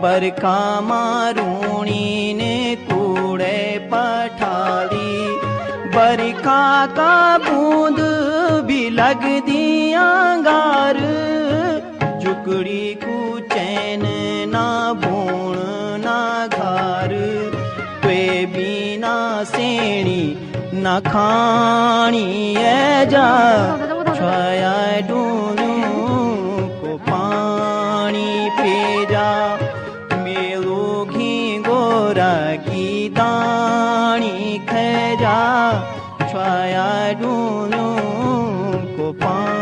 बरखा मारूणी ने कूड़े पठाली बरखा का बूंद भी लग दिया गार जुकड़ी को चैन ना बूण ना घार वे बिना सेणी ना खाणी ए जा छाया डूनू को पानी पे जा मेलो घी गोरा की दानी खे जा छाया डूनू को पानी